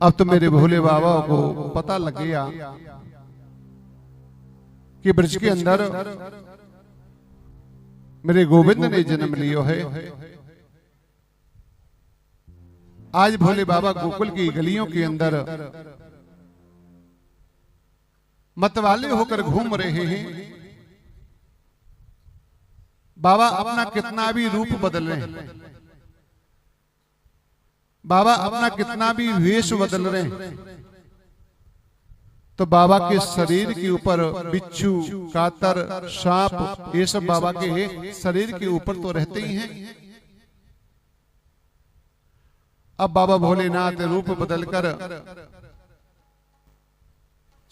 अब तो मेरे भोले बाबा को पता लग गया कि ब्रज के अंदर मेरे गोविंद ने जन्म लियो है। आज भोले बाबा गोकुल की गलियों के अंदर मतवाले होकर घूम रहे हैं। बाबा अपना कितना भी रूप बदल रहे हैं, बाबा अपना कितना भी वेश बदल रहे हैं, तो बाबा के शरीर के ऊपर बिच्छू, कातर, सांप, ये सब बाबा के शरीर के ऊपर तो रहते ही हैं। अब बाबा भोलेनाथ रूप बदलकर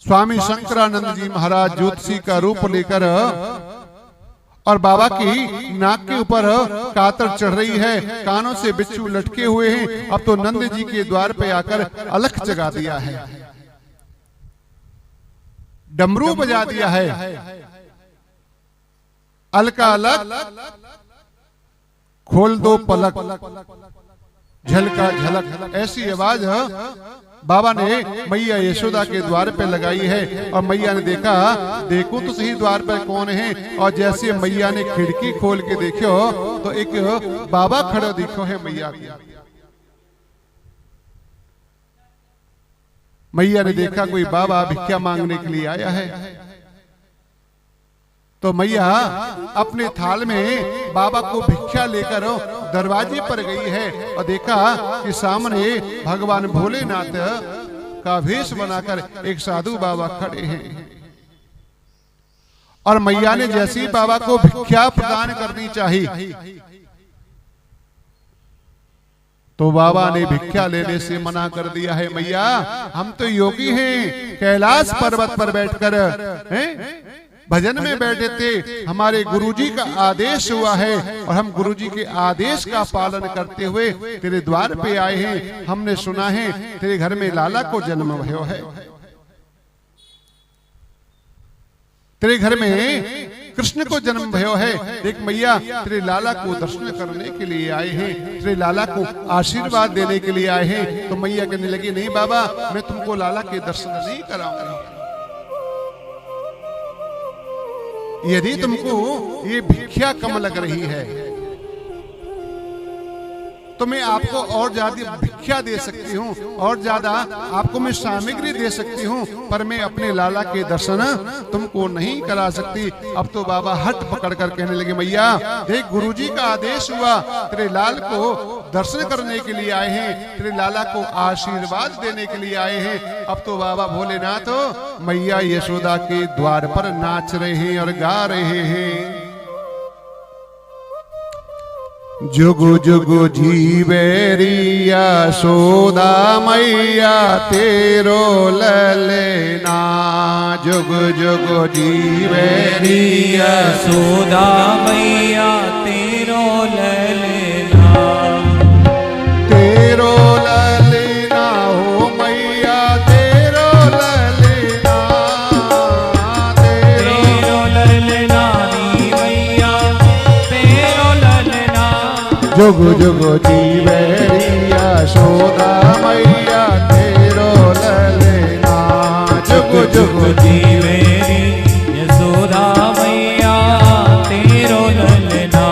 स्वामी शंकरानंद जी महाराज ज्योतिषी का रूप लेकर और बाबा की नाक के ऊपर कातर चढ़ रही है, कानों से बिच्छू लटके हुए हैं। अब तो नंद जी के द्वार पे आकर अलख जगा दिया है, डमरू बजा दिया है। अलका अलग खोल दो पलक, झलका झलक, ऐसी आवाज बाबा ने मैया यशोदा के द्वार पे लगाई है। और मैया ने देखा, देखो तो सही द्वार पर कौन है। और जैसे मैया ने खिड़की खोल के देखो तो एक बाबा खड़ा दिखो है मैया को। मैया ने देखा कोई बाबा भिक्षा मांगने के लिए आया है, तो मैया अपने थाल में बाबा को भिक्षा लेकर दरवाजे पर गई है और देखा कि सामने भगवान भोलेनाथ का वेश बनाकर एक साधु बाबा खड़े हैं। और मैया ने जैसे ही बाबा को भिक्षा प्रदान करनी चाहिए तो बाबा ने भिक्षा लेने से मना कर दिया है। मैया हम तो योगी हैं, कैलाश पर्वत पर बैठकर भजन में बैठे थे, हमारे गुरुजी का आदेश हुआ है और हम गुरुजी के आदेश का पालन करते हुए तेरे द्वार पे आए हैं। हमने सुना है तेरे घर में लाला को जन्म भयो है, तेरे घर में कृष्ण को जन्म भयो है। देख मैया तेरे लाला को दर्शन करने के लिए आए हैं, तेरे लाला को आशीर्वाद देने के लिए आए हैं। तो मैया कहने लगी, नहीं बाबा, मैं तुमको लाला के दर्शन नहीं कराऊंगी। यदि तुमको ये भिक्षा कम लग रही है तो मैं आपको और ज्यादा भिक्षा दे सकती हूँ, और ज्यादा आपको मैं सामग्री दे सकती हूँ, पर मैं अपने लाला के दर्शन तुमको नहीं करा सकती। अब तो बाबा हट पकड़ कर कहने लगे, मैया देख गुरुजी का आदेश हुआ, तेरे लाल को दर्शन करने के लिए आए हैं, तेरे लाला को आशीर्वाद देने के लिए आए हैं। अब तो बाबा भोलेनाथ मैया यशोदा के द्वार पर नाच रहे हैं और गा रहे हैं। जुगु जुगु जीवेरिया सोदा मैया तेरो ललना, जुगु जुगु जीवेरिया सोदा मैया तेरो ललना, तेरो ललना हो मैया तेरो ललना, तेरो ललना नी मैया तेरो ललना, जुगु जुगु जीवेरिया सोदा मैया तेरो ललना, जुगु जुगु जीवेरी यशोदा मैया तेरो ललना।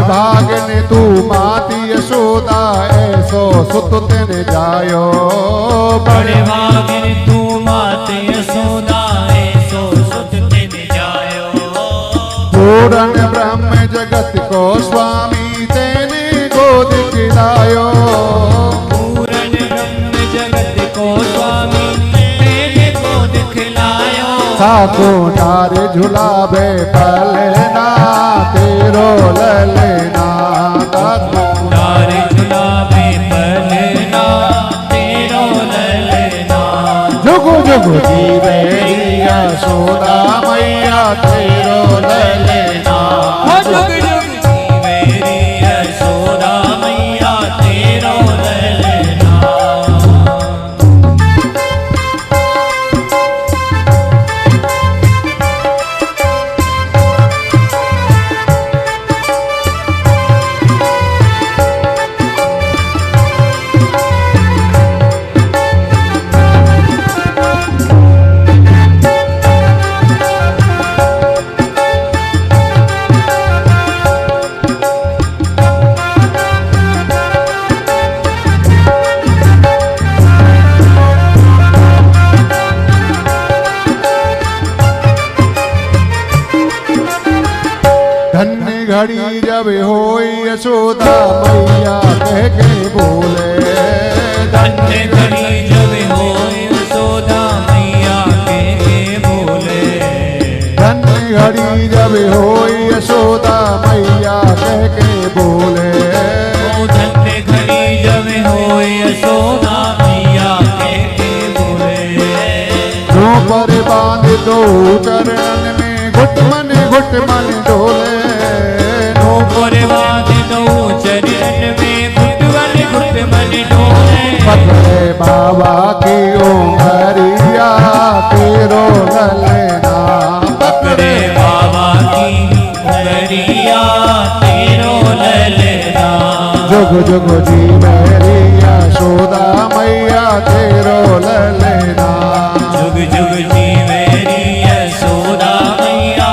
भागने तू माती यशोदा ऐसो सुत तेने जायो, बड़े भागिन तू माते यशोदा ऐसो सुत तेने जायो। पूर्ण ब्रह्म जगत को स्वामी तेने गोद खिलायो, पूर्ण ब्रह्म जगत को स्वामी तेने गोद खिलायो। साको डारे झुलावे पलना तेरो ललना साको डारे झुलावे पलना तेरो ललना जुग जुग जीवे यशोदा मैया तेरो ललना जुग जुग जीवे रे यशोदा मैया तेरो ललना धन्य घड़ी जब होई यशोदा मैया कह के बोले धन्य घड़ी जब होई यशोदा मैया के बोले धन्य घड़ी जब होई यशोदा मैया कह के बोले ओ धन्य घड़ी जब होई यशोदा मैया के बोले नो पर बांध दो चरण में घुट मन डोले परवाद दो चरण में घुटवन घुटमन डोले पकड़े बाबा की उंगरिया तेरो ललना पकड़े बाबा की उंगरिया तेरो ललना जुग जुग जी मेरी यशोदा मैया तेरो ललना जुग जुग जी मेरी यशोदा मैया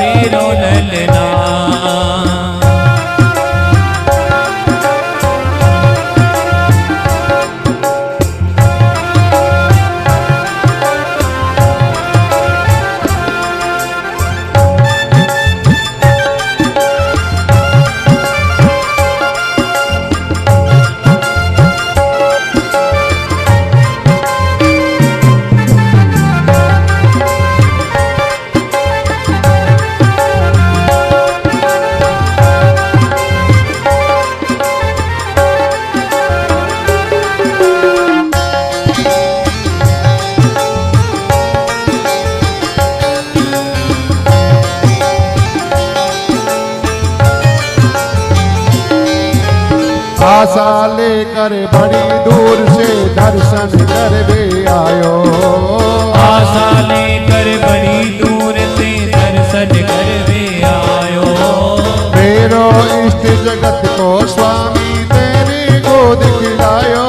तेरो ललना आशा लेकर बड़ी दूर से दर्शन कर वे आयो आशा लेकर बड़ी दूर से दर्शन कर वे आयो मेरो इष्ट जगत को स्वामी तेरी गोद खिलायो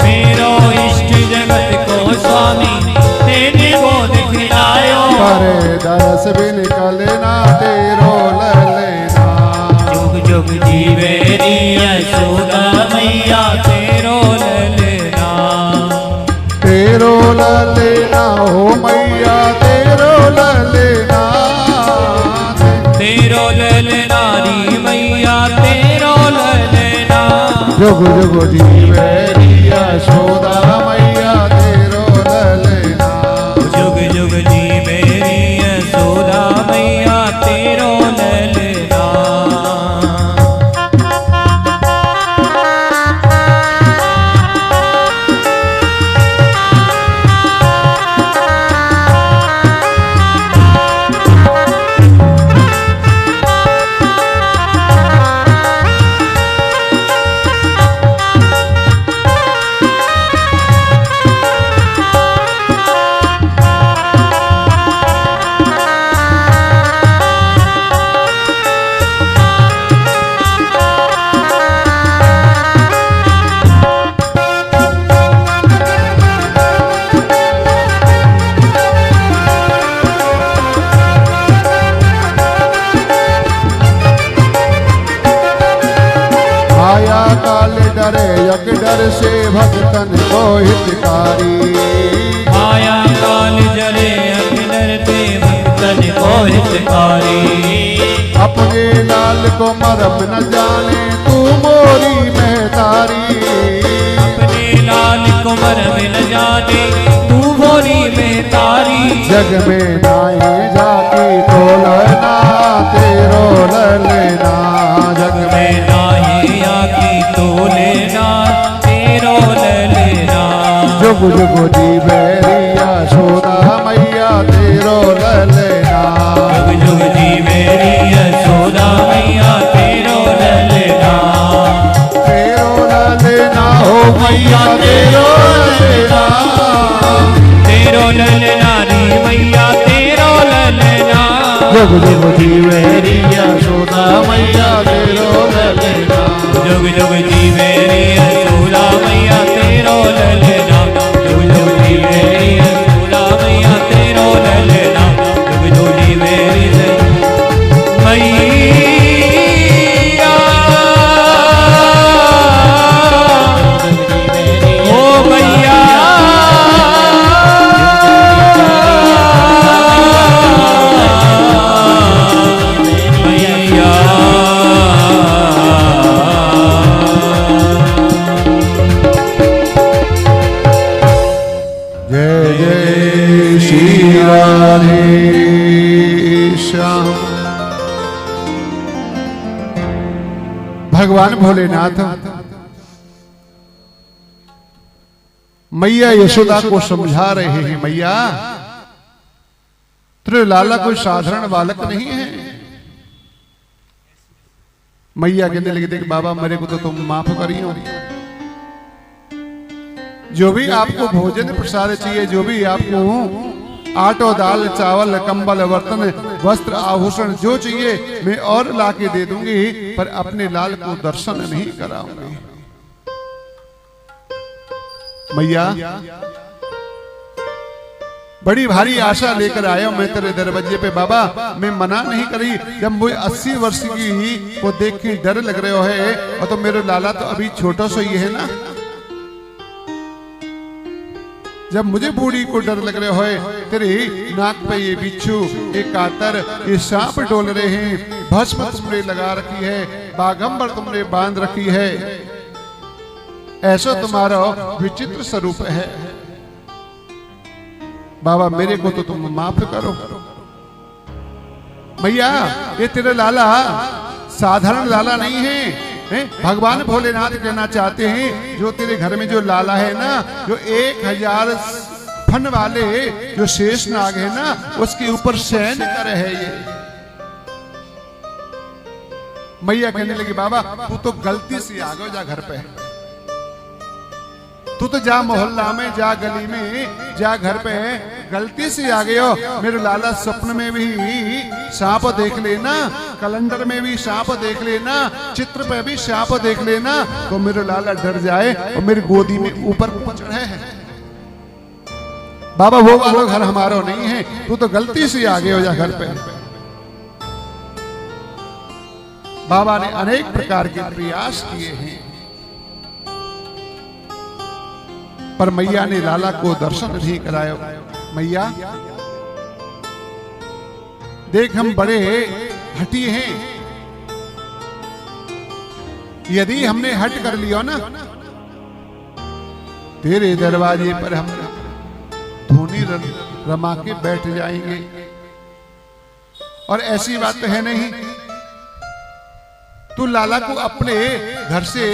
मेरो इष्ट जगत को स्वामी तेरी गोद खिलायो करे दरस भी निकलना तेरो ललना जुग जुग जीवे री यशोदा मैया तेरो ललना हो मैया तेरो ललना तेरो ललना री मैया तेरो ललना जुग जुग जीवे री यशोदा मैया तेरो ललना जुग जुग जीवे री यशोदा मैया तेरो ललना यक डर से भक्तन को हितकारी आया काल जरे अखिलर ते भक्तन को हितकारी अपने लाल को मरम न जाने तू मोरी महतारी अपने लाल को मरम न जाने तू मोरी महतारी जग में नाए जाकी तोलना तेरो ललना जग में नाहे आकी तोलना तेरो ललना जुग जुग जीवेरिया यशोदा मैया तेरो ललना जुग जुग जीवेरी यशोदा मैया तेरो ललना हो मैया तेरो ललना तेरो ललना री मैया तेरो ललना जुग जुग जीवेरी यशोदा मैया तेरो ललना जुग जुग जीवेरी यशोदा मैया तेरो ललना जुग जुग जीवेरी यशोदा मैया तेरो ललना जुग जुग जीवेरी मैया भगवान भोलेनाथ मैया यशोदा को समझा रहे हैं, मैया तेरे लाला कोई साधारण बालक नहीं है। मैया कहने लगी देख बाबा मेरे को तो तुम माफ करियो, जो भी आपको भोजन प्रसाद चाहिए, जो भी आपको आटो दाल चावल कंबल बर्तन वस्त्र आभूषण जो चाहिए मैं और लाके दे दूंगी, पर अपने लाल को दर्शन नहीं कराऊंगी। मैया बड़ी भारी आशा लेकर आया मैं तेरे दरवाजे पे बाबा, मैं मना नहीं करी। जब मुझे 80 वर्ष की को देख के डर लग रहे हो है, और तो मेरे लाला तो अभी छोटा सा ही है ना। जब मुझे बूढ़ी को डर लग रहे हो, तेरे नाक पे ये बिच्छू, ये कातर, ये सांप डोल रहे हैं, भस्म तुमने लगा रखी है, बागंबर तुमने बांध रखी है, ऐसा तुम्हारा विचित्र स्वरूप है। बाबा मेरे को तो तुम माफ करो। मैया ये तेरे लाला साधारण लाला नहीं है, भगवान भोलेनाथ कहना चाहते हैं जो तेरे घर में जो लाला है ना, जो 1000 फन वाले जो शेष नाग है ना, उसके ऊपर शयन कर है ये। मैया कहने लगी बाबा तू तो गलती से आ गया, जा घर पे, तू तो जा मोहल्ला में, जा गली में, जा घर पे, गलती से आ गए हो। मेरे लाला स्वप्न में भी सांप देख लेना, कैलेंडर में भी सांप देख लेना, चित्र पे भी सांप देख लेना, तो मेरे लाला डर जाए और मेरी गोदी में ऊपर चढ़े है। बाबा वो वाला घर हमारा नहीं है, तू तो गलती से आ गए हो, जा घर पे। बाबा ने अनेक प्रकार के प्रयास किए हैं, पर मैया ने लाला को दर्शन नहीं कराया। मैया देख हम बड़े हटी हैं, यदि हमने हट कर लिया ना, तेरे दरवाजे पर हम धूनी रमा के बैठ जाएंगे। और ऐसी बात है नहीं, तू लाला को अपने घर से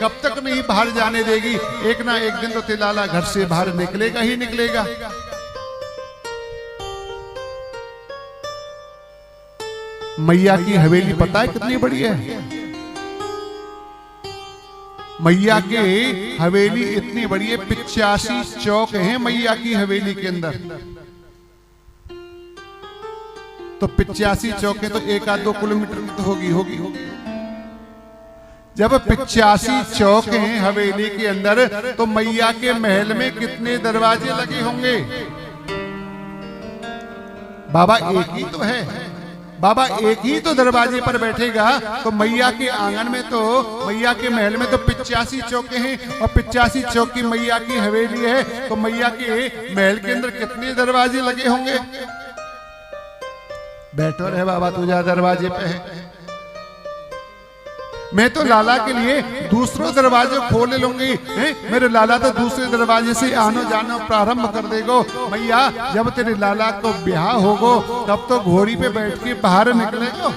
कब तक नहीं बाहर जाने देगी? एक ना एक दिन तो तेरा लाला घर से बाहर निकलेगा ही निकलेगा। मैया की हवेली पता है कितनी बड़ी है? मैया की हवेली इतनी बड़ी है, 85 चौक हैं मैया की हवेली के अंदर। तो 85 चौक है तो 1-2 किलोमीटर में तो होगी। जब 85 चौक हैं हवेली के अंदर, तो मैया के महल में कितने दरवाजे लगे होंगे? बाबा एक ही तो है, बाबा एक ही तो दरवाजे पर बैठेगा। तो मैया के आंगन में तो, मैया के महल में तो 85 चौके हैं, और 85 चौक की मैया की हवेली है, तो मैया के महल के अंदर कितने दरवाजे लगे होंगे? बैठो रहे बाबा, तुझा दरवाजे पे है। मैं तो लाला के लिए दूसरों दरवाजे खोल लूंगी। मेरे लाला तो दूसरे दरवाजे से आनो जानो प्रारंभ कर देगो। मैया जब तेरे लाला को ब्याह होगो तब तो घोड़ी पे बैठ के बाहर निकलेगो।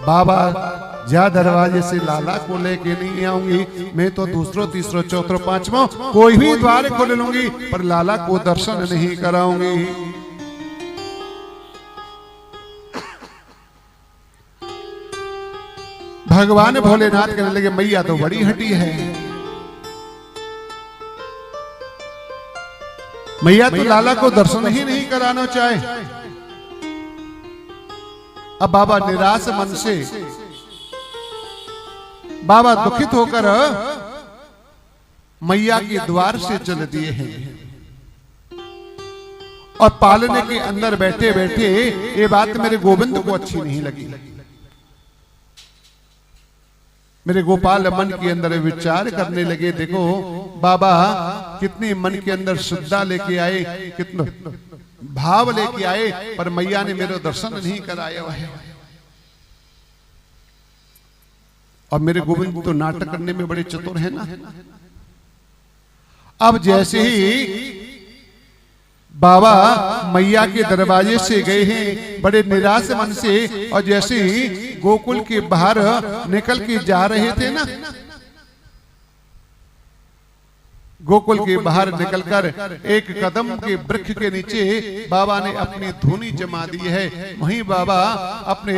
बाबा जा दरवाजे से लाला को लेके नहीं आऊंगी, मैं तो दूसरों तीसरों चौथों पांचवों कोई भी द्वार खोल लूंगी, पर लाला को दर्शन नहीं कराऊंगी। भगवान भोलेनाथ कहने लगे मैया तो बड़ी हटी है, मैया तो लाला को दर्शन ही नहीं कराना चाहे। अब बाबा निराश मन से, बाबा दुखित होकर मैया के द्वार से चल दिए हैं। और पालने के अंदर बैठे बैठे ये बात मेरे गोविंद को अच्छी नहीं लगी। मेरे गोपाल मन के अंदर विचार करने लगे, देखो बाबा कितनी मन के अंदर श्रद्धा लेके आए, कितना भाव लेके आए, पर मैया ने मेरे दर्शन नहीं कराया है। और मेरे गोविंद तो नाटक करने में बड़े चतुर है ना। अब जैसे ही बाबा मैया के दरवाजे से गए हैं बड़े निराश मन से, और जैसे ही गोकुल के बाहर निकल के जा रहे थे ना, गोकुल के बाहर निकलकर एक कदम के वृक्ष के नीचे बाबा ने अपनी धुनी जमा दी है। वहीं बाबा अपने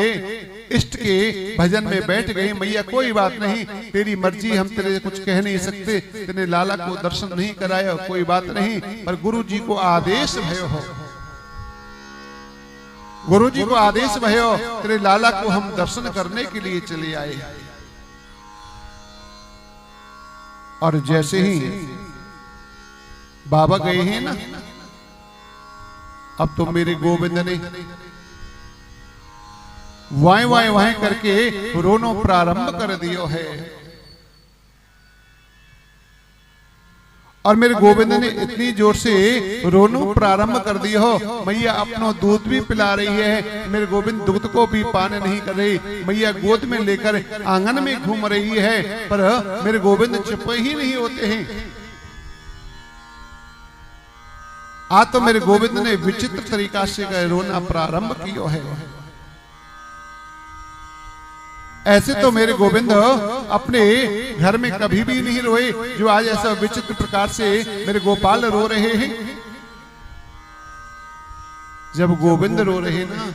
इष्ट के भजन में बैठ गए। मैया कोई बात नहीं, तेरी मर्जी, हम तेरे कुछ कह नहीं सकते, तेरे लाला को दर्शन नहीं कराया कोई बात नहीं, पर गुरु जी को आदेश भयो हो, गुरु जी को आदेश भयो, तेरे लाला को हम दर्शन करने के लिए चले आए। और जैसे ही बाबा गए हैं ना, अब तो मेरे गोविंद ने वाएं वाएं वाएं करके रोनो प्रारंभ कर दियो है। और मेरे गोविंद ने इतनी जोर से रोनो प्रारंभ कर दिया हो, मैया अपना दूध भी पिला रही है, मेरे गोविंद दूध को भी पान नहीं कर रही, मैया गोद में लेकर आंगन में घूम रही है, पर मेरे गोविंद चुप ही नहीं होते हैं। आज तो मेरे गोविंद ने विचित्र तरीका से रोना प्रारंभ किया है। ऐसे तो मेरे गोविंद अपने घर में कभी भी नहीं रोए, जो आज ऐसा विचित्र प्रकार से मेरे गोपाल रो रहे हैं। जब गोविंद रो रहे ना,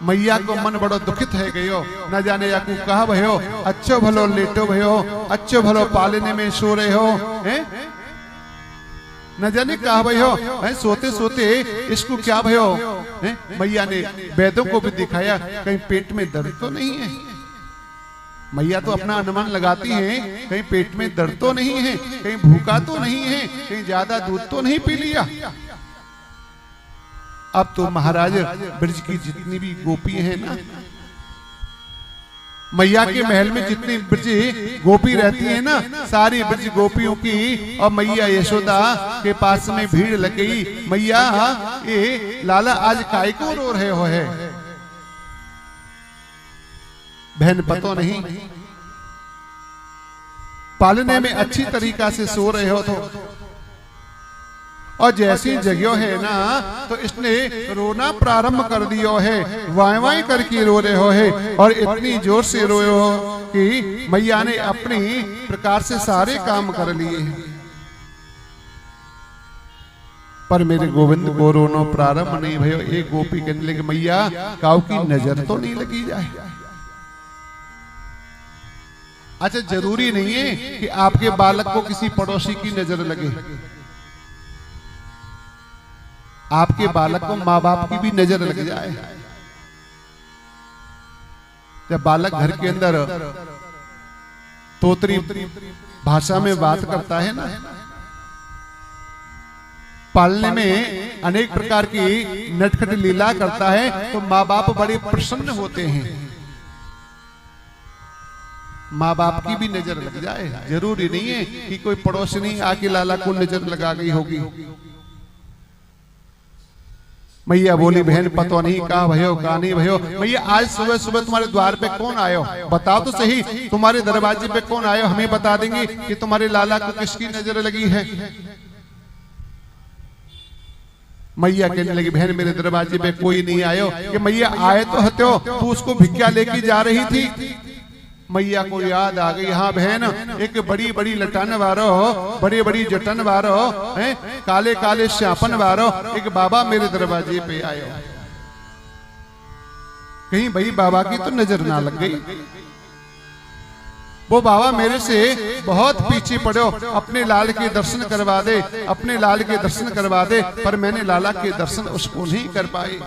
मैया को मन बड़ो दुखित है गयो, न जाने याकू कहा भयो, अच्छो भलो लेटो भयो, अच्छो भलो पालने में सो रहे हो, न जाने कहा भयो, सोते सोते इसको क्या भयो। मैया ने वैद्यों को भी दिखाया, कहीं पेट में दर्द तो नहीं है। मैया तो अपना अनुमान लगाती हैं, कहीं पेट में दर्द तो नहीं है, कहीं भूखा तो नहीं है, कहीं ज्यादा दूध तो नहीं पी लिया। अब तो महाराज ब्रज की जितनी भी गोपी हैं ना, मैया के महल में जितनी ब्रज गोपी रहती है ना, सारी ब्रज गोपियों की और मैया यशोदा के पास में भीड़ लग गई। मैया ये लाला आज काय को रो रहे हो है, बहन पतो नहीं, पालने में अच्छी तरीका से सो रहे हो तो, और जैसी जगह है ना तो इसने रोना प्रारंभ कर दियो है, वाएं वाएं करके रो रहे हो है, और इतनी जोर से रोए हो कि मैया ने अपनी प्रकार से सारे काम कर लिए। पर मेरे गोविंद को रोनो प्रारंभ नहीं भयो। एक गोपी कहने लगी, मैया काऊ की नजर तो नहीं लगी जाए। अच्छा, जरूरी नहीं है कि आपके बालक को किसी पड़ोसी की नजर लगे, आपके बालक को माँ बाप की भी नजर लग जाए। जब बालक घर के अंदर तोतरी भाषा में बात करता है ना, पालने में अनेक प्रकार की नटखट लीला करता है, तो माँ बाप बड़े प्रसन्न होते हैं। माँ बाप की भी नजर लग जाए, जरूरी नहीं है कि कोई पड़ोसनी आके लाला को नजर लगा गई होगी। मैया बोली बहन पतो नहीं कहा भयो कहा नहीं भयो। मैया आज सुबह सुबह तुम्हारे द्वार पे कौन आयो, बताओ तो सही, तुम्हारे दरवाजे पे कौन आयो, हमें बता देंगे कि तुम्हारे लाला को किसकी नजर लगी है। मैया कहने लगी बहन मेरे दरवाजे पे कोई नहीं आयो। कि मैया आए तो हते हो, तू उसको भिक्षा लेके जा रही थी। मैया को याद आ गई, हाँ बहन एक बड़ी बड़ी लटन वारो, बड़ी बड़ी जटन वारो, काले काले श्यापन वारो एक बाबा मेरे दरवाजे पे आयो। कहीं भाई बाबा की तो नजर ना लग गई। वो बाबा मेरे से बहुत पीछे पड़ो, अपने लाल के दर्शन करवा दे, अपने लाल के दर्शन करवा दे, पर मैंने लाला के दर्शन उसको नहीं कर पाए।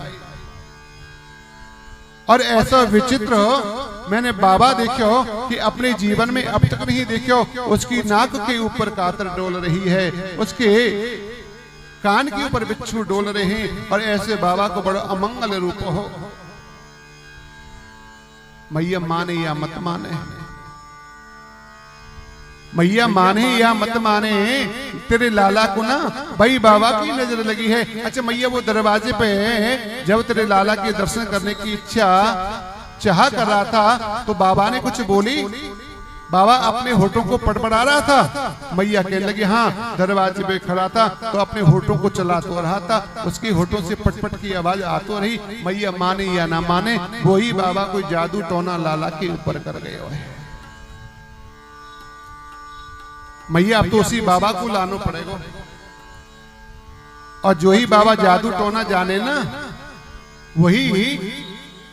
और ऐसा विचित्र मैंने बाबा देखो कि अपने जीवन में अब तक नहीं देखो। उसकी नाक के ऊपर कातर डोल रही है, उसके कान के ऊपर बिच्छू डोल रहे हैं, और ऐसे बाबा को बड़ा अमंगल रूप हो। मैया माने या मत माने, मैया माने या मत माने, तेरे लाला को ना भाई बाबा की नजर लगी है। अच्छा मैया वो दरवाजे पे जब तेरे लाला के दर्शन करने की इच्छा चाह कर रहा था तो बाबा ने कुछ बोली? बाबा अपने होठों को पटपटा रहा था। मैया कहने लगी हाँ, दरवाजे पे खड़ा था तो अपने होठों को चला तो रहा था, उसके होठों से पटपट की आवाज आ तो रही। मैया माने या ना माने, वही बाबा कोई जादू टोना लाला के ऊपर कर गए है। मैया अब तो उसी बाबा को लाना पड़ेगा, और जो ही बाबा जादू टोना जाने ना वही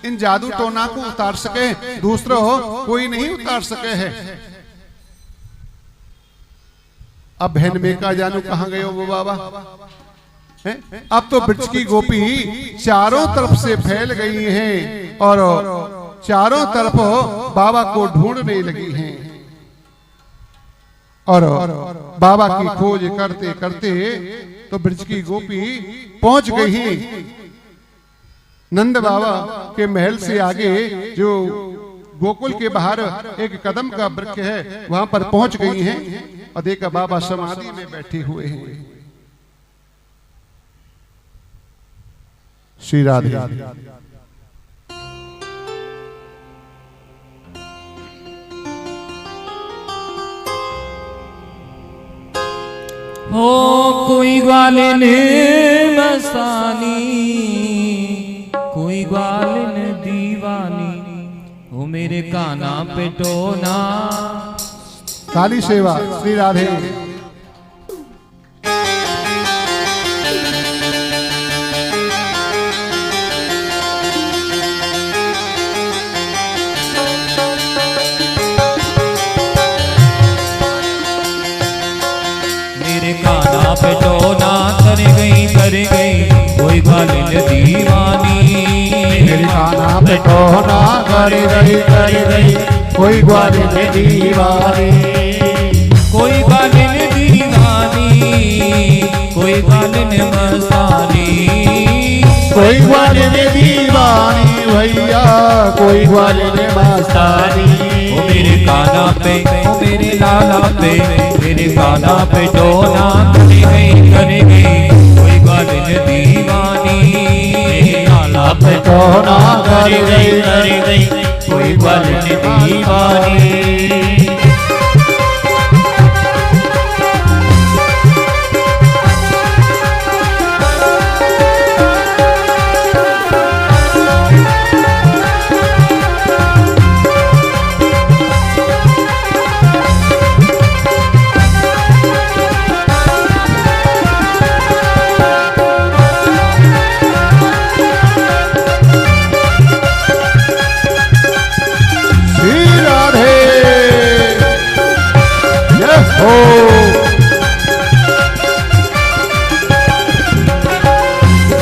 इन जादू टोना को उतार सके, दूसरा हो कोई नहीं उतार सके है। अब बहन में का जानू कहां गए हो वो बाबा है? अब तो ब्रज की गोपी चारों तरफ से फैल गई हैं और चारों तरफ बाबा को ढूंढने लगी हैं, और बाबा की खोज करते करते तो ब्रज की गोपी पहुंच गई हैं नंद बाबा के महल से आगे, जो गोकुल के बाहर एक कदम का वृक्ष है वहां पर पहुंच गई हैं, और देखा बाबा समाधि में बैठे हुए हैं। श्री राधे। हो कोई ग्वालिन मस्तानी, कोई ग्वालिन दीवानी, हो मेरे काना पे टोना। काली सेवा। श्री राधे। मेरे काना पे टोना कर गई कोई ग्वालिन दीवानी। मेरे काना पे टोना कर गई कोई ग्वालिन दीवानी। कोई ग्वालिन दीवानी, कोई ग्वालिन मस्तानी, कोई ग्वालिन दीवानी भैया, कोई ग्वालिन मस्तानी। ओ मेरे काना पे, ओ मेरे लाला पे, मेरे काना पे टोना कर गई कोई ग्वालिन दीवानी। लाला पे टोना कर गई कोई ग्वालिन दीवानी।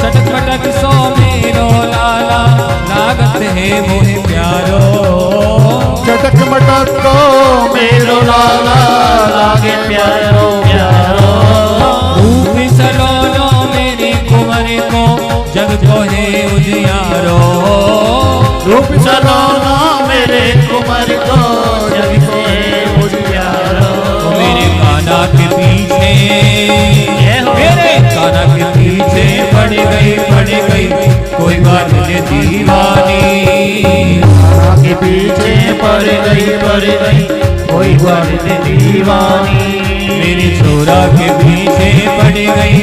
चटक मटक सो मेरो लाला, लागत है मोहे प्यारो। चटक मटक को मेरो लाला, लागे प्यारो प्यारो। रूप सलोनो मेरे कुंवर को, जग को है उजियारो। रूप सलोना मेरे कुंवर को, जग को है उजियारो। मेरे काना के पीछे, मेरे काना के पीछे पड़ गई दीवानी। मेरी छोरा के पीछे पड़ गई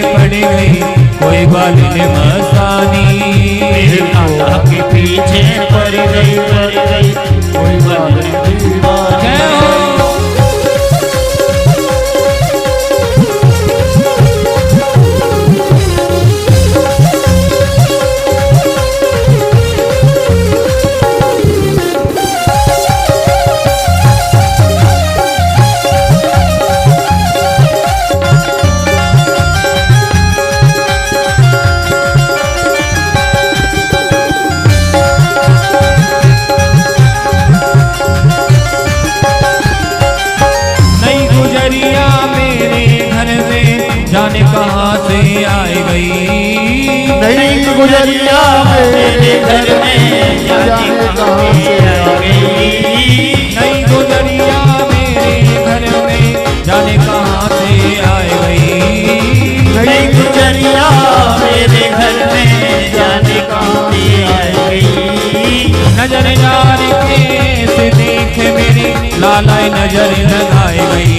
कोई ग्वालिन मस्तानी। मेरे लाला के पीछे पड़ गई कोई ग्वालिन दीवानी। जय हो। जाने कहाँ से आई गई। नई गुजरिया मेरे घर में जाने कहाँ से आ गई। नई गुजरिया मेरे घर में जाने कहाँ से आई गई। नई गुजरिया मेरे घर में जाने कहाँ से आई गई। नजर जाने के से देखे मेरी लाला नजर लगाई गई।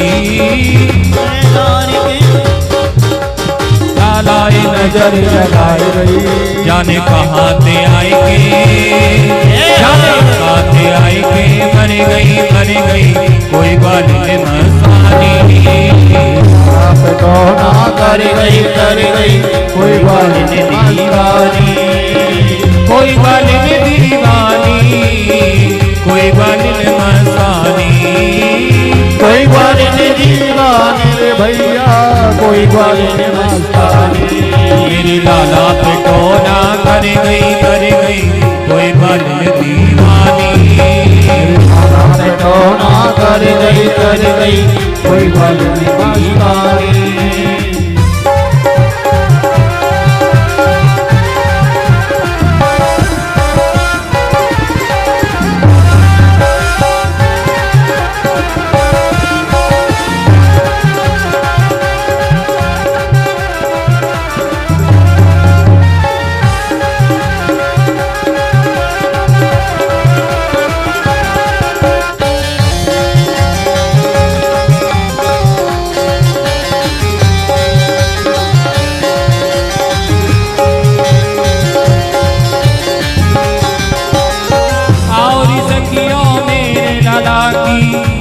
लाला नजर लगाई गई। जाने कहाँ से आई के जाने कहाँ से आई के मर गई कोई ग्वालिन मस्तानी। आप कौना कर गई कोई ग्वालिन दीवानी। कोई ग्वालिन दीवानी कोई ग्वालिन मस्तानी। कोई ग्वालिन दीवानी रे भैया कोई ग्वालिन मस्तानी। मेरी लाला पे टोना कर गई कोई ग्वालिन दीवानी। लाला पे टोना कर गई कोई ग्वालिन दीवानी।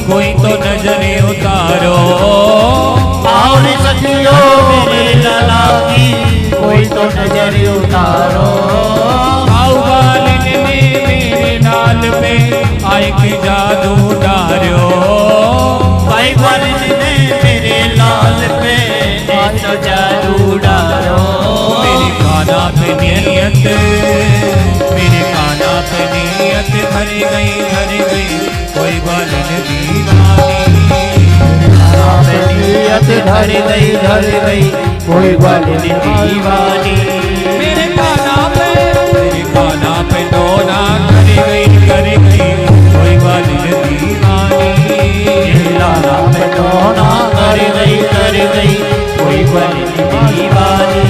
कोई तो नजरे उतारो। और सखियों मेरे लाला की कोई तो नजरे उतारो। ग्वालिन ने मेरे लाल पे आए के जादू डारो। भाई ग्वालिन ने मेरे लाल पे आए तो जादू डारो। मेरे काना पे नियत मेरे काना पे नियत भर गई कोई ग्वालिन दीवानी। नियत धर गई कोई ग्वालिन दीवानी। मेरे काना पे डोना कर गई कोई ग्वालिन दीवानी। लाला पे डोना कर गई कोई ग्वालिन दीवानी।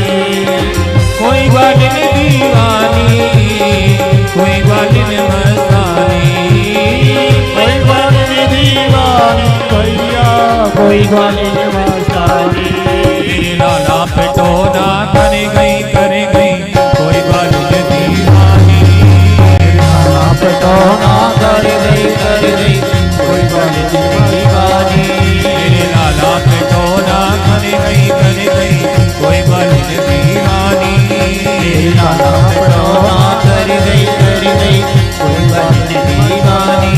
कोई ग्वालिन दीवानी कोई ग्वालिन मस्तानी। कोई ग्वालिन दीवानी भैया कोई ग्वालिन मस्तानी। मेरे लाला पे टोना कर गई कोई ग्वालिन दीवानी। लाला पे टोना कर गई कोई ग्वालिन दीवानी। मेरे लाला पे टोना कर गई कोई ग्वालिन दीवानी। लाला पे टोना कर गई कोई ग्वालिन दीवानी।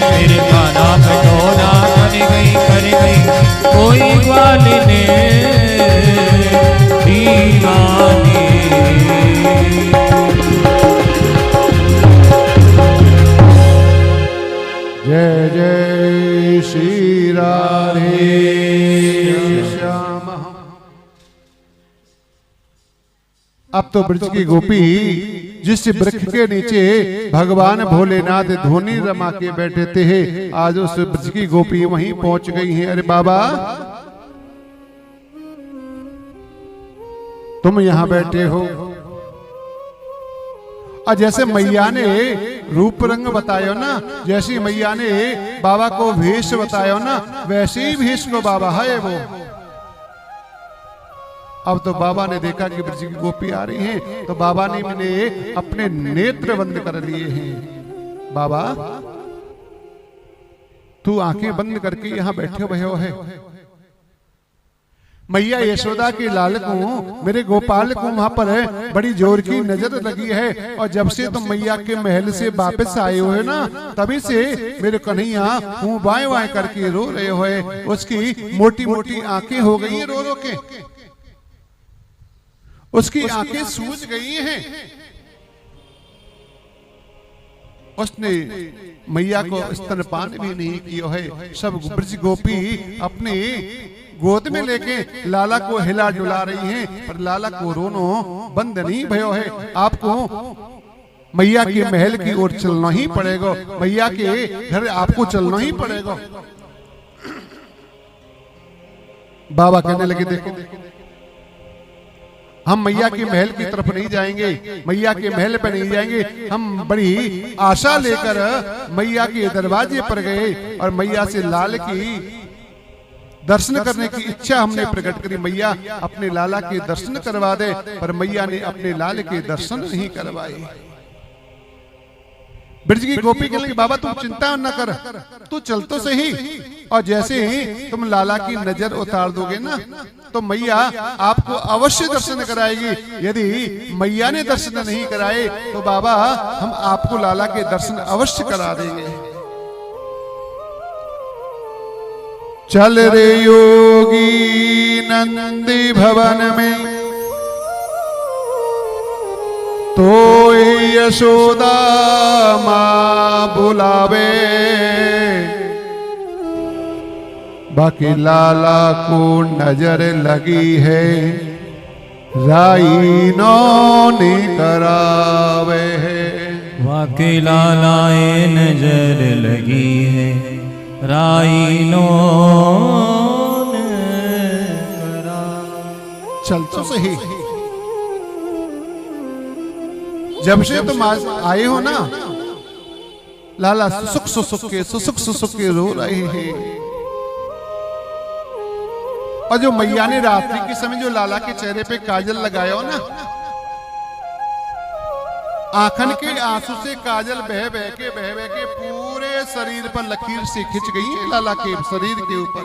मेरे काना पे टोना कर गई कोई ग्वालिन दीवानी। जय जय श्री राधे श्याम। अब तो ब्रज की गोपी जिस वृक्ष के नीचे भगवान भोलेनाथ धोनी रमा के बैठे थे, आज उस ब्रज की गोपी वहीं पहुंच गई हैं। अरे बाबा तुम यहां बैठे हो और जैसे मैया ने रूप रंग बतायो ना, जैसी मैया ने बाबा को भेष बतायो ना, वैसे ही भेष को बाबा है वो। अब तो बाबा ने देखा कि ब्रज की गोपी आ रही हैं, तो बाबा ने अपने नेत्र बंद कर लिए हैं। बाबा तू आंखें बंद करके यहां बैठे हुए है। मैया यशोदा के लाल को, मेरे गोपाल को वहां पर बड़ी जोर की नजर लगी है। और जब से तुम मैया के महल से वापस आए हो ना, तभी से मेरे कन्हैया मुंह बाएं बाएं करके रो रहे हो। उसकी मोटी मोटी आंखें हो गई रो रो के, उसकी आंखें सूज गई हैं। उसने मैया को स्तनपान भी नहीं किया है। सब ब्रज गोपी अपने गोद में लेके लाला को हिला डुला रही हैं, पर लाला को रोनो बंद नहीं भयो है। आपको मैया के महल की ओर चलना ही पड़ेगा, मैया के घर आपको चलना ही पड़ेगा। बाबा कहने लगे देखो हम मैया के महल की तरफ नहीं जाएंगे, मैया के महल पे नहीं जाएंगे। हम बड़ी आशा लेकर मैया के दरवाजे पर गए और मैया से लाल की दर्शन करने की इच्छा हमने प्रकट करी। मैया अपने लाला के दर्शन करवा दे, पर मैया ने अपने लाल के दर्शन नहीं करवाए। ब्रज की गोपी के लिए बाबा तुम चिंता न कर, तू चल तो सही। और जैसे ही तुम लाला की नजर उतार दोगे ना, तो मैया आपको अवश्य दर्शन कराएगी। यदि मैया ने दर्शन नहीं कराए तो बाबा हम आपको लाला के दर्शन अवश्य करा देंगे। चल रे योगी नंदी भवन में, तो यशोदा मां बुलावे। बाकी लाला को नजर लगी है, राइनो ने करावे है। बाकी लालाए नजर लगी है, राइनो ने करा। चल तो सही। जब से तुम आए हो ना, लाला सुसुक के रो रहे हैं। और जो मैया ने रात्रि के समय जो लाला के चेहरे पे काजल लगाया हो ना, आंखन के आंसू से काजल बह बह के पूरे शरीर पर लकीर से खिंच गई है लाला के शरीर के ऊपर।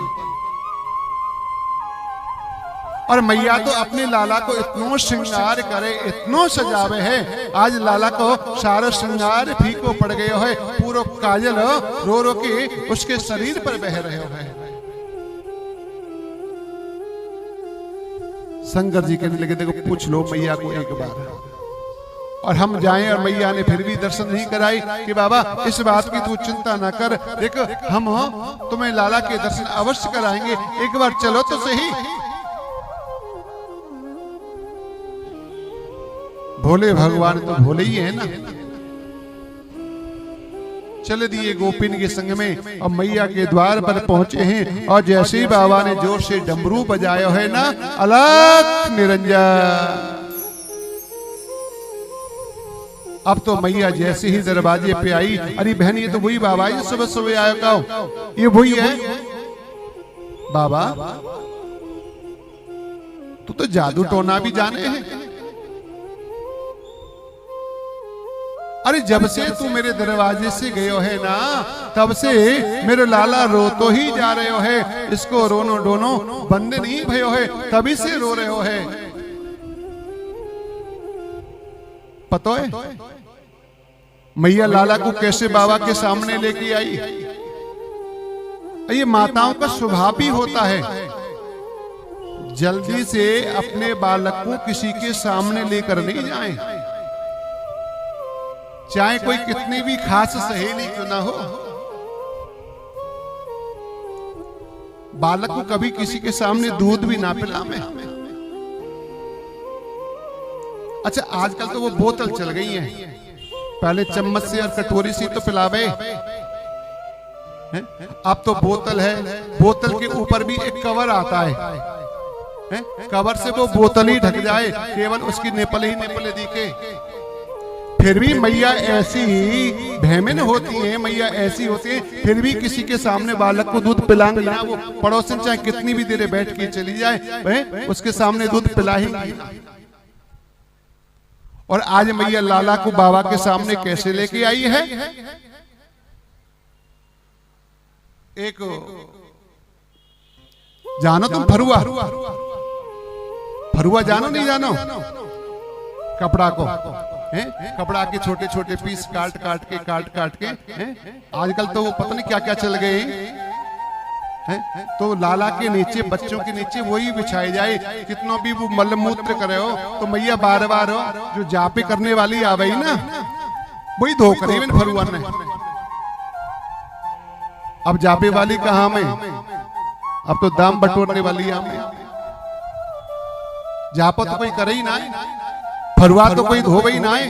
और मैया तो अपने लाला को इतना श्रृंगार करे, इतना सजावे है। आज लाला को सारा श्रृंगार फीको पड़ गया है, पूरा काजल रो रो के उसके शरीर पर बह रहे हो है। शंकर जी कहने लगे देखो पूछ लो मैया को एक बार, और हम जाएं। और मैया ने फिर भी दर्शन नहीं कराई कि बाबा इस बात की तू चिंता ना कर, देख हम तुम्हें लाला के दर्शन अवश्य कराएंगे, एक बार चलो तो सही। भोले भगवान तो भोले ही है ना। चले दिए गोपिन के संग में और मैया के द्वार पर पहुंचे हैं। और जैसे ही बाबा ने जोर से डमरू बजाया है ना, अलख निरंजन। अब तो मैया जैसे ही दरवाजे पे आई, अरे बहन ये तो वही बाबा है सुबह सुबह आया का, ये वही है। बाबा तू तो जादू टोना भी जाने हैं। अरे जब से तू मेरे दरवाजे से गयो है ना, तब से मेरे लाला रो तो ही जा रहे हो है, इसको रोनो डोनो बंद नहीं भयो है, तभी से रो रहे हो है। पता है मैया लाला को कैसे बाबा के सामने लेके आई। ये माताओं का स्वभाव भी होता है, जल्दी से अपने बालक को किसी के सामने लेकर नहीं जाएं, चाहे कोई कितनी भी खास सहेली क्यों ना हो। बालक को कभी किसी के सामने दूध भी ना पिलावे। अच्छा आजकल तो वो बोतल चल गई है, पहले चम्मच से और कटोरी से तो पिलावे, अब तो बोतल है, बोतल के ऊपर भी एक कवर आता है, कवर से वो बोतल ही ढक जाए, केवल उसकी नेपल ही नेपले दिखे। फिर भी मैया ऐसी भैमिन होती हैं, मैया ऐसी होती हैं, फिर भी किसी के सामने बालक को दूध पिलाएंगे ना, वो पड़ोसन चाहे कितनी भी देर बैठ के चली जाए उसके सामने दूध पिलाएंगी। और आज मैया लाला को बाबा के सामने कैसे लेके आई है। एक जानो तुम फरुआ, फरुआ जानो नहीं जानो, कपड़ा को कपड़ा के छोटे छोटे पीस काट काट के आजकल तो वो पता नहीं क्या क्या चल गए तो लाला के नीचे, बच्चों के नीचे वही बिछाई जाए, कितना भी वो मलमूत्र करे हो तो मैया बार बार हो जो जापे करने वाली आ गई ना वही धो करे फरुआ ने। अब जापे वाली कहाँ में, अब तो दाम बटोरने वाली है। जापो तो कोई करे ही ना, फरुआ तो कोई धोवे ही ना है।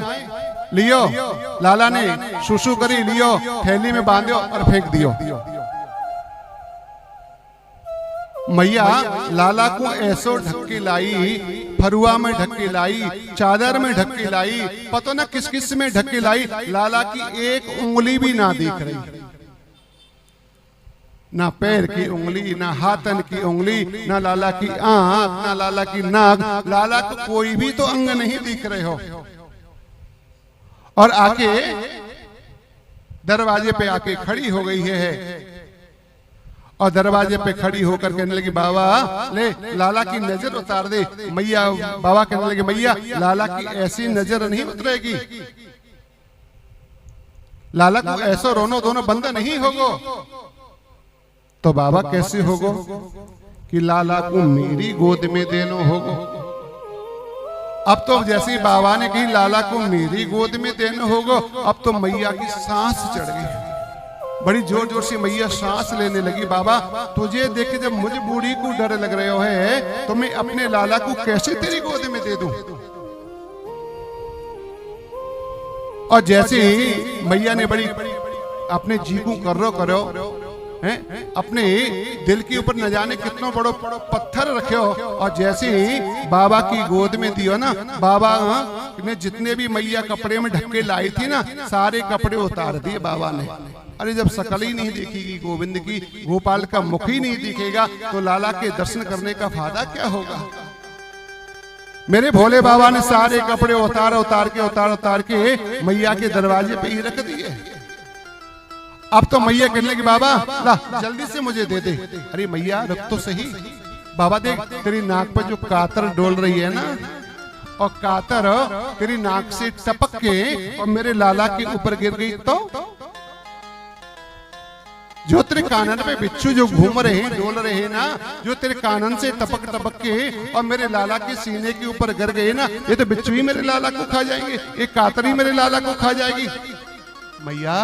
लियो लाला ने सुसु करी, लियो थैली में बांधो और फेंक दियो। मैया लाला को ऐसो ढक के लाई, फरुआ में ढक के लाई, चादर में ढक के लाई, पता ना किस किस में ढक के लाई, लाला की एक उंगली भी ना दिख रही, ना पैर की उंगली, ना हाथन की उंगली, ना लाला की आंख, ना लाला की नाक, लाला को कोई भी तो अंग नहीं दिख रहे हो। और आके दरवाजे पे आके खड़ी हो गई है और दरवाजे पे खड़ी होकर कहने लगी बाबा ले लाला की नजर उतार दे। मैया बाबा कहने लगे मैया लाला की ऐसी नजर नहीं उतरेगी, लाला को ऐसा रोनो दोनों बंद नहीं होगो। तो बाबा कैसे होगो कि लाला को मेरी गोद में देनो होगो। अब तो जैसे बाबा ने कही लाला को मेरी गोद में देनो होगो, अब तो मैया की सांस चढ़ गई, बड़ी जोर जोर से मैया सांस लेने लगी। बाबा तुझे देख के जब मुझे बूढ़ी को डर लग रहे हो है तो मैं अपने लाला को कैसे तेरी गोद में दे दूं। और जैसे ही मैया ने बड़ी अपने जी को करो अपने दिल के ऊपर न जाने कितना बड़ो पत्थर रखे हो और जैसे ही बाबा की गोद में दियो ना, बाबा ने जितने भी मैया कपड़े में ढक के लाई थी ना सारे कपड़े उतार दिए बाबा ने। अरे जब शकल ही नहीं दिखेगी गोविंद की, गोपाल का मुख ही नहीं दिखेगा तो लाला के दर्शन करने का फायदा क्या होगा। मेरे भोले बाबा ने सारे कपड़े उतार के मैया के दरवाजे पे ही रख दिए। अब तो मैया कहने लगी बाबा ला जल्दी से मुझे दे दे। अरे मैया रुक तो सही, बाबा देख तेरी नाक पर जो कातर डोल रही है ना, और कातर तेरी नाक से टपक के और मेरे लाला के ऊपर गिर गई तो जो तेरे कानन पे बिच्छू जो घूम रहे हैं डोल रहे हैं ना, जो तेरे कानन से टपक के और मेरे लाला के सीने के ऊपर गिर गए ना, ये तो बिच्छू ही मेरे लाला को खा जाएंगे, ये कातर ही मेरे लाला को खा जाएगी। मैया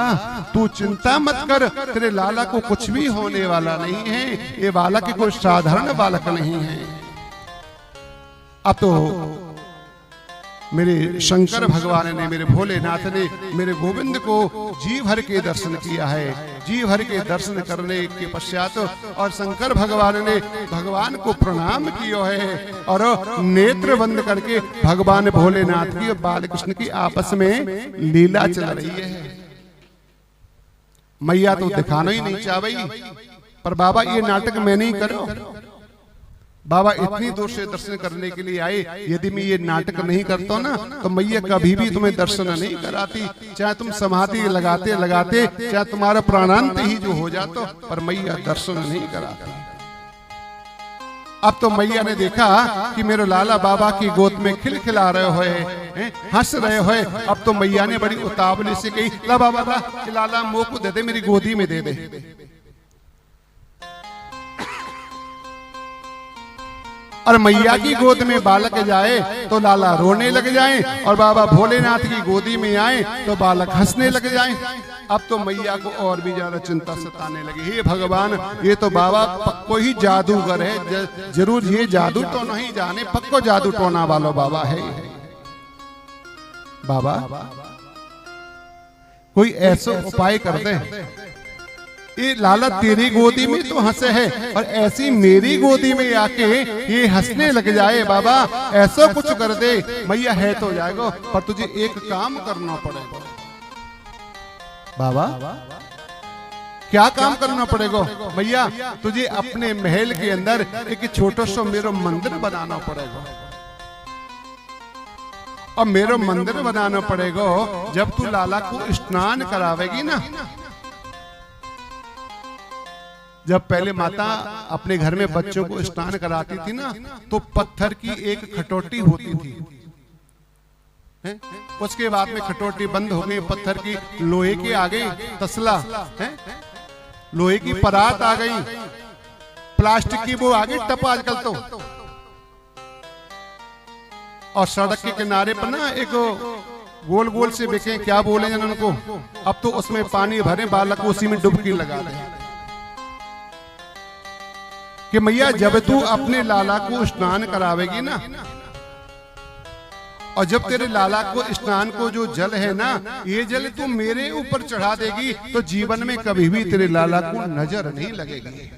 तू चिंता मत कर, तेरे लाला को कुछ भी होने वाला नहीं है, ये बालक कोई साधारण बालक नहीं है। अब तो मेरे शंकर भगवान ने, मेरे भोलेनाथ ने मेरे गोविंद को जी भर के दर्शन किया है। जी भर के दर्शन करने के पश्चात और शंकर भगवान ने भगवान को प्रणाम किया है और नेत्र बंद करके भगवान भोलेनाथ की और बाल कृष्ण की आपस में लीला चल रही है। मैया तो दिखाना ही नहीं चाह रही, पर बाबा ये नाटक मैं नहीं करो। बाबा इतनी दूर से दर्शन करने के लिए आए, यदि मैं ये नाटक नहीं करता ना तो मैया कभी भी तुम्हें दर्शन नहीं कराती, चाहे तुम समाधि लगाते लगाते चाहे तुम्हारा प्राणांत ही जो हो जाता, पर मैया दर्शन नहीं कराती। अब तो मैया ने देखा कि मेरे लाला बाबा की गोद में खिलखिला रहे हुए, हंस रहे हुए। अब तो मैया ने बड़ी उतावली से कही ला बाबा ला लाला मुंह को दे दे, मेरी गोदी में दे दे। और मैया की गोद में बालक जाए तो लाला रोने लग जाए और बाबा भोलेनाथ की गोदी में आए तो बालक हंसने लग जाए। अब तो मैया को और भी ज्यादा चिंता सताने लगी, हे भगवान ये तो बाबा पक्को ही जादूगर है, जरूर ये जादू तो नहीं जाने, पक्को जादू टोना वाला बाबा है। बाबा कोई ऐसा उपाय कर दे ये लाला तेरी गोदी में तो हंसे है और ऐसी मेरी गोदी में आके ये हंसने लग जाए। बाबा ऐसा कुछ कर दे, मैया है तो जाएगा, पर तुझे एक काम करना पड़ेगा। बाबा क्या काम करना पड़ेगा? मैया तुझे अपने महल के अंदर एक छोटा सा मेरा मंदिर बनाना पड़ेगा। और मेरा मंदिर बनाना पड़ेगा। जब तू लाला को स्नान करावेगी ना, जब पहले माता अपने घर में बच्चों को स्नान कराती थी ना, तो पत्थर की एक खटोटी होती थी। है? उसके बाद में खटोटी बंद हो गई, पत्थर की, लोहे की आ गई तसला, है? लोहे की परात आ गई, प्लास्टिक की वो आ गई टप आजकल तो। और सड़क के किनारे पर ना एक गोल गोल से बिके, क्या बोले जन उनको, अब तो उसमें पानी भरे, बालक को उसी में डुबकी लगा दे कि मैया जब तू अपने लाला को स्नान करावेगी ना, और जब तेरे लाला को स्नान को जो जल है ना, ये जल तू मेरे ऊपर चढ़ा देगी तो जीवन में कभी भी तेरे लाला को नजर नहीं लगेगी।